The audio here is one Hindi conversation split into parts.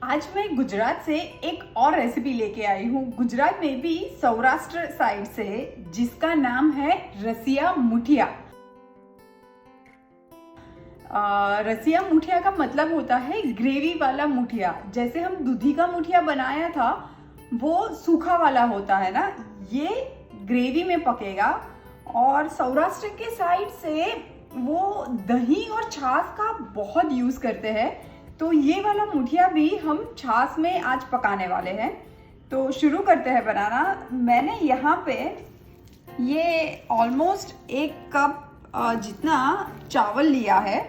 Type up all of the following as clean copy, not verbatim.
आज मैं गुजरात से एक और रेसिपी लेके आई हूँ। गुजरात में भी सौराष्ट्र साइड से, जिसका नाम है रसिया मुठिया। रसिया मुठिया का मतलब होता है ग्रेवी वाला मुठिया। जैसे हम दूधी का मुठिया बनाया था वो सूखा वाला होता है ना, ये ग्रेवी में पकेगा। और सौराष्ट्र के साइड से वो दही और छाछ का बहुत यूज करते हैं, तो ये वाला मुठिया भी हम छाछ में आज पकाने वाले हैं। तो शुरू करते हैं बनाना। मैंने यहाँ पे ये ऑलमोस्ट 1 कप जितना चावल लिया है।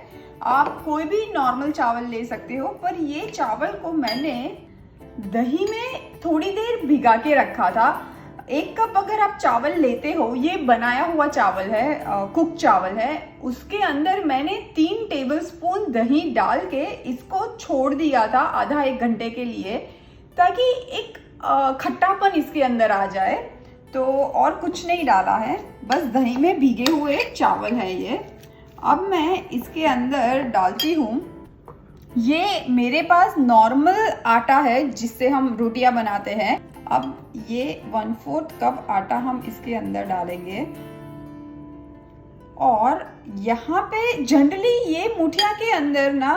आप कोई भी नॉर्मल चावल ले सकते हो, पर ये चावल को मैंने दही में थोड़ी देर भिगा के रखा था। 1 कप अगर आप चावल लेते हो, ये बनाया हुआ चावल है, कुक चावल है, उसके अंदर मैंने 3 टेबलस्पून दही डाल के इसको छोड़ दिया था आधा 1 घंटे के लिए, ताकि एक खट्टापन इसके अंदर आ जाए। तो और कुछ नहीं डाला है, बस दही में भीगे हुए चावल है ये। अब मैं इसके अंदर डालती हूँ, ये मेरे पास नॉर्मल आटा है जिससे हम रोटियां बनाते हैं। अब ये 1/4 कप आटा हम इसके अंदर डालेंगे। और यहाँ पे जनरली ये मुठिया के अंदर ना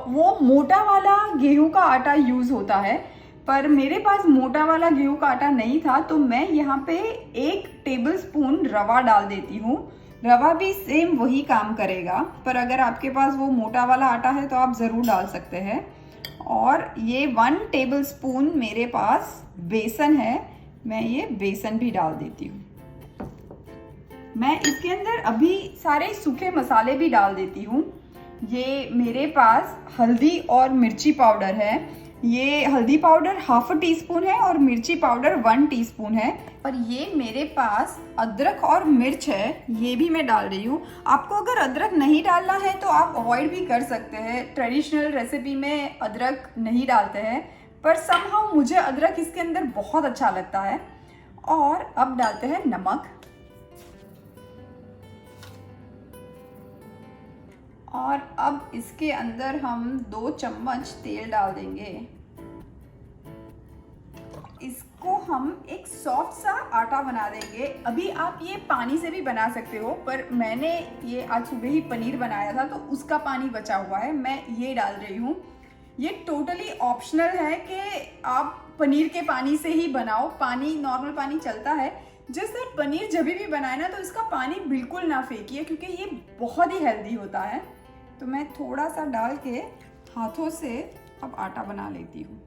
वो मोटा वाला गेहूं का आटा यूज होता है, पर मेरे पास मोटा वाला गेहूं का आटा नहीं था, तो मैं यहाँ पे 1 टेबलस्पून रवा डाल देती हूँ। रवा भी सेम वही काम करेगा, पर अगर आपके पास वो मोटा वाला आटा है तो आप ज़रूर डाल सकते हैं। और ये 1 टेबलस्पून मेरे पास बेसन है, मैं ये बेसन भी डाल देती हूँ। मैं इसके अंदर अभी सारे सूखे मसाले भी डाल देती हूँ। ये मेरे पास हल्दी और मिर्ची पाउडर है। ये हल्दी पाउडर 1/2 टीस्पून है और मिर्ची पाउडर 1 टीस्पून है। और ये मेरे पास अदरक और मिर्च है, ये भी मैं डाल रही हूँ। आपको अगर अदरक नहीं डालना है तो आप अवॉइड भी कर सकते हैं। ट्रेडिशनल रेसिपी में अदरक नहीं डालते हैं, पर समहाउ मुझे अदरक इसके अंदर बहुत अच्छा लगता है। और अब डालते हैं नमक, और अब इसके अंदर हम 2 चम्मच तेल डाल देंगे। इसको हम एक सॉफ्ट सा आटा बना देंगे। अभी आप ये पानी से भी बना सकते हो, पर मैंने ये आज सुबह ही पनीर बनाया था तो उसका पानी बचा हुआ है, मैं ये डाल रही हूँ। ये टोटली ऑप्शनल है कि आप पनीर के पानी से ही बनाओ, पानी नॉर्मल पानी चलता है। जिससे पनीर जब भी बनाए ना तो इसका पानी बिल्कुल ना फेंकिए, क्योंकि ये बहुत ही हेल्दी होता है। तो मैं थोड़ा सा डाल के हाथों से अब आटा बना लेती हूँ।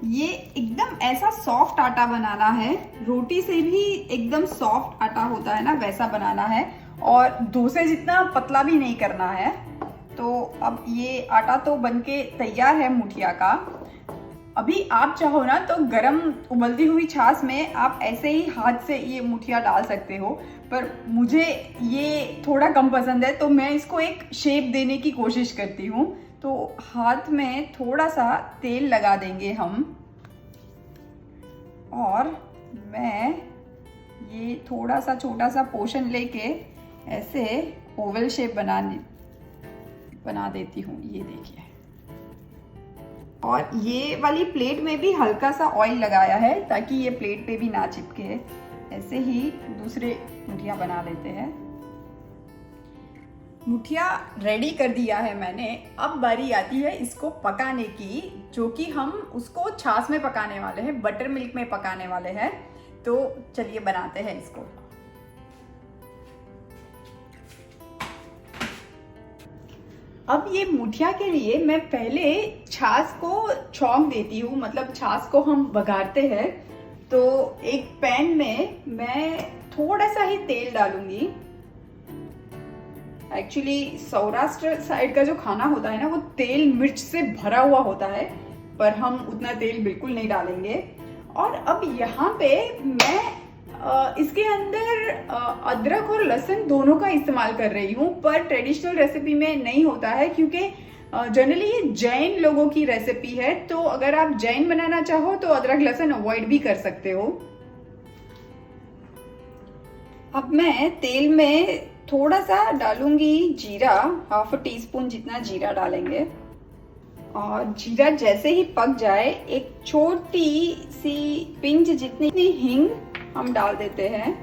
ये एकदम ऐसा सॉफ्ट आटा बनाना है, रोटी से भी एकदम सॉफ्ट आटा होता है ना, वैसा बनाना है। और डोसे जितना पतला भी नहीं करना है। तो अब ये आटा तो बनके तैयार है मुठिया का। अभी आप चाहो ना तो गरम उबलती हुई छाछ में आप ऐसे ही हाथ से ये मुठिया डाल सकते हो, पर मुझे ये थोड़ा कम पसंद है, तो मैं इसको एक शेप देने की कोशिश करती हूँ। तो हाथ में थोड़ा सा तेल लगा देंगे हम, और मैं ये थोड़ा सा छोटा सा पोर्शन लेके ऐसे ओवल शेप बना देती हूँ। ये देखिए, और ये वाली प्लेट में भी हल्का सा ऑयल लगाया है ताकि ये प्लेट पे भी ना चिपके। ऐसे ही दूसरे मुठिया बना लेते हैं। मुठिया रेडी कर दिया है मैंने। अब बारी आती है इसको पकाने की, जो कि हम उसको छाछ में पकाने वाले हैं, बटर मिल्क में पकाने वाले हैं। तो चलिए बनाते हैं इसको। अब ये मुठिया के लिए मैं पहले छाछ को छौंक देती हूँ, मतलब छाछ को हम बघारते हैं। तो एक पैन में मैं थोड़ा सा ही तेल डालूंगी। एक्चुअली सौराष्ट्र साइड का जो खाना होता है ना, वो तेल मिर्च से भरा हुआ होता है, पर हम उतना तेल बिल्कुल नहीं डालेंगे। और अब यहाँ पे मैं इसके अंदर अदरक और लहसुन दोनों का इस्तेमाल कर रही हूँ, पर ट्रेडिशनल रेसिपी में नहीं होता है, क्योंकि जनरली ये जैन लोगों की रेसिपी है। तो अगर आप जैन बनाना चाहो तो अदरक लहसुन अवॉइड भी कर सकते हो। अब मैं तेल में थोड़ा सा डालूंगी जीरा, 1/2 टीस्पून जितना जीरा डालेंगे। और जीरा जैसे ही पक जाए एक छोटी सी पिंच जितनी हींग हम डाल देते हैं।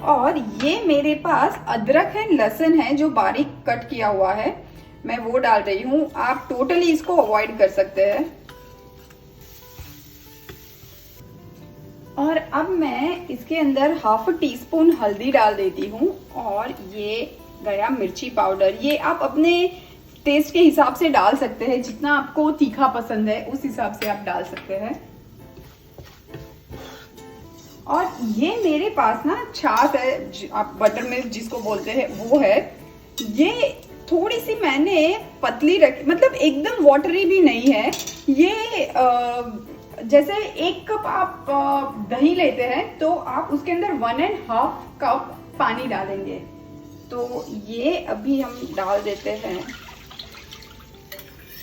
और ये मेरे पास अदरक है, लहसुन है जो बारीक कट किया हुआ है, मैं वो डाल रही हूँ। आप टोटली इसको अवॉइड कर सकते हैं। और अब मैं इसके अंदर 1/2 टीस्पून हल्दी डाल देती हूँ। और ये गया मिर्ची पाउडर, ये आप अपने टेस्ट के हिसाब से डाल सकते हैं, जितना आपको तीखा पसंद है उस हिसाब से आप डाल सकते हैं। और ये मेरे पास ना छाछ है, आप बटर मिल्क जिसको बोलते हैं वो है। ये थोड़ी सी मैंने पतली रखी, मतलब एकदम वाटरी भी नहीं है। ये जैसे 1 कप आप दही लेते हैं तो आप उसके अंदर 1.5 कप पानी डालेंगे। तो ये अभी हम डाल देते हैं।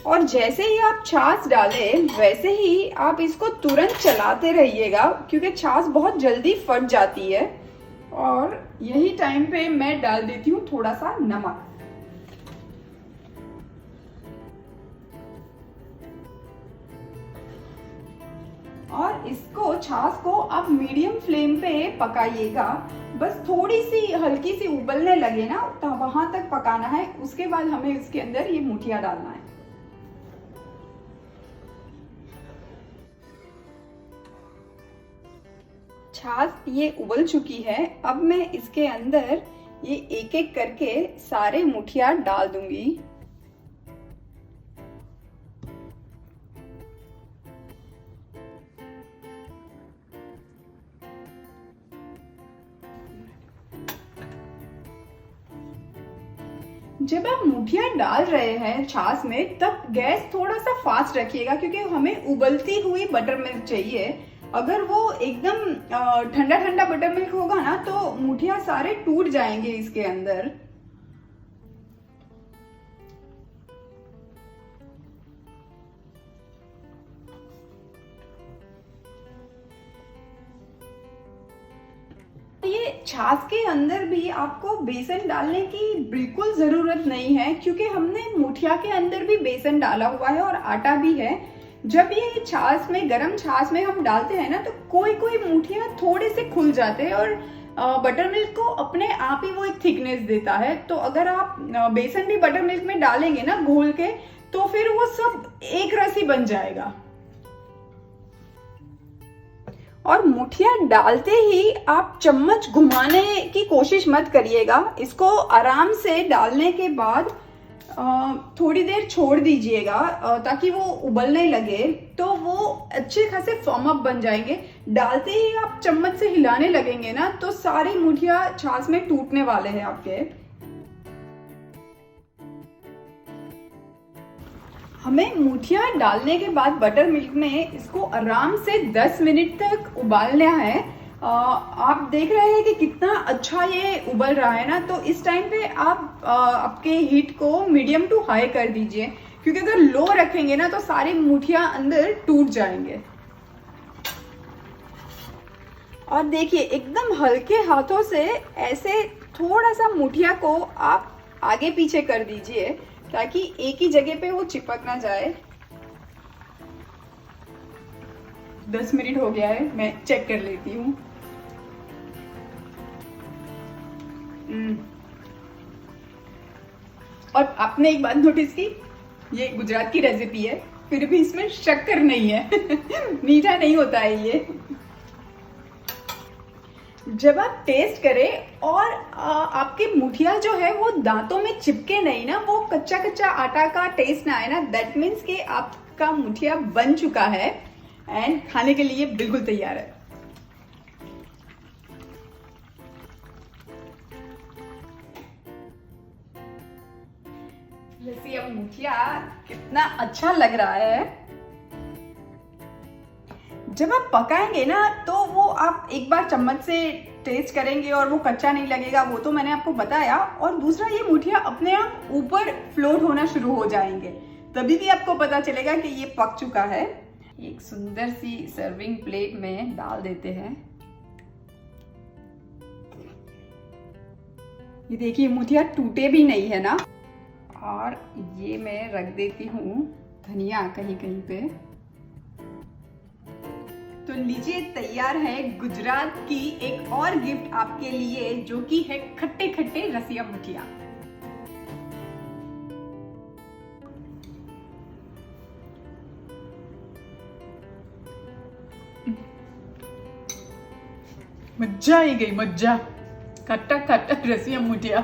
और जैसे ही आप छाछ डालें वैसे ही आप इसको तुरंत चलाते रहिएगा, क्योंकि छाछ बहुत जल्दी फट जाती है। और यही टाइम पे मैं डाल देती हूँ थोड़ा सा नमक। और इसको छाछ को आप मीडियम फ्लेम पे पकाइएगा, बस थोड़ी सी हल्की सी उबलने लगे ना तो वहां तक पकाना है। उसके बाद हमें इसके अंदर ये मुठिया डालना है। छाछ ये उबल चुकी है। अब मैं इसके अंदर ये एक एक करके सारे मुठिया डाल दूंगी। जब आप मुठिया डाल रहे हैं छाछ में तब गैस थोड़ा सा फास्ट रखिएगा, क्योंकि हमें उबलती हुई बटर मिल्क चाहिए। अगर वो एकदम ठंडा ठंडा बटर मिल्क होगा ना तो मुठिया सारे टूट जाएंगे इसके अंदर। ये छाछ के अंदर भी आपको बेसन डालने की बिल्कुल जरूरत नहीं है, क्योंकि हमने मुठिया के अंदर भी बेसन डाला हुआ है और आटा भी है। जब ये छाछ में, गरम छाछ में हम डालते हैं ना तो कोई कोई मुठिया थोड़े से खुल जाते हैं और बटर मिल्क को अपने आप ही वो एक थिकनेस देता है। तो अगर आप बेसन भी बटर मिल्क में डालेंगे ना घोल के, तो फिर वो सब एक रस ही बन जाएगा। और मुठिया डालते ही आप चम्मच घुमाने की कोशिश मत करिएगा। इसको आराम से डालने के बाद थोड़ी देर छोड़ दीजिएगा ताकि वो उबलने लगे, तो वो अच्छे खासे फॉर्म अप बन जाएंगे। डालते ही आप चम्मच से हिलाने लगेंगे ना तो सारी मुठिया छाछ में टूटने वाले हैं आपके। हमें मुठिया डालने के बाद बटर मिल्क में इसको आराम से 10 मिनट तक उबालना है। आप देख रहे हैं कि कितना अच्छा ये उबल रहा है ना। तो इस टाइम पे आप आपके हीट को मीडियम टू हाई कर दीजिए, क्योंकि अगर लो रखेंगे ना तो सारी मुठिया अंदर टूट जाएंगे। और देखिए एकदम हल्के हाथों से ऐसे थोड़ा सा मुठिया को आप आगे पीछे कर दीजिए ताकि एक ही जगह पे वो चिपक ना जाए। 10 मिनट हो गया है, मैं चेक कर लेती हूँ। और आपने एक बात नोटिस की, ये गुजरात की रेसिपी है फिर भी इसमें शक्कर नहीं है मीठा नहीं होता है ये। जब आप टेस्ट करें और आपकी मुठिया जो है वो दांतों में चिपके नहीं ना, वो कच्चा कच्चा आटा का टेस्ट ना आए ना, दैट मीन्स कि आपका मुठिया बन चुका है एंड खाने के लिए बिल्कुल तैयार है। रसिया मुठिया कितना अच्छा लग रहा है। जब आप पकाएंगे ना तो वो आप एक बार चम्मच से टेस्ट करेंगे और वो कच्चा नहीं लगेगा, वो तो मैंने आपको बताया। और दूसरा, ये मुठिया अपने आप ऊपर फ्लोट होना शुरू हो जाएंगे, तभी भी आपको पता चलेगा कि ये पक चुका है। एक सुंदर सी सर्विंग प्लेट में डाल देते हैं। ये देखिए मुठिया टूटे भी नहीं है ना। और ये मैं रख देती हूँ धनिया कहीं कहीं पे। तो लीजिए तैयार है गुजरात की एक और गिफ्ट आपके लिए, जो कि है खट्टे खट्टे रसिया मुठिया। मज्जा आई गई, मज्जा। खट्टा खट्टा रसिया मुठिया।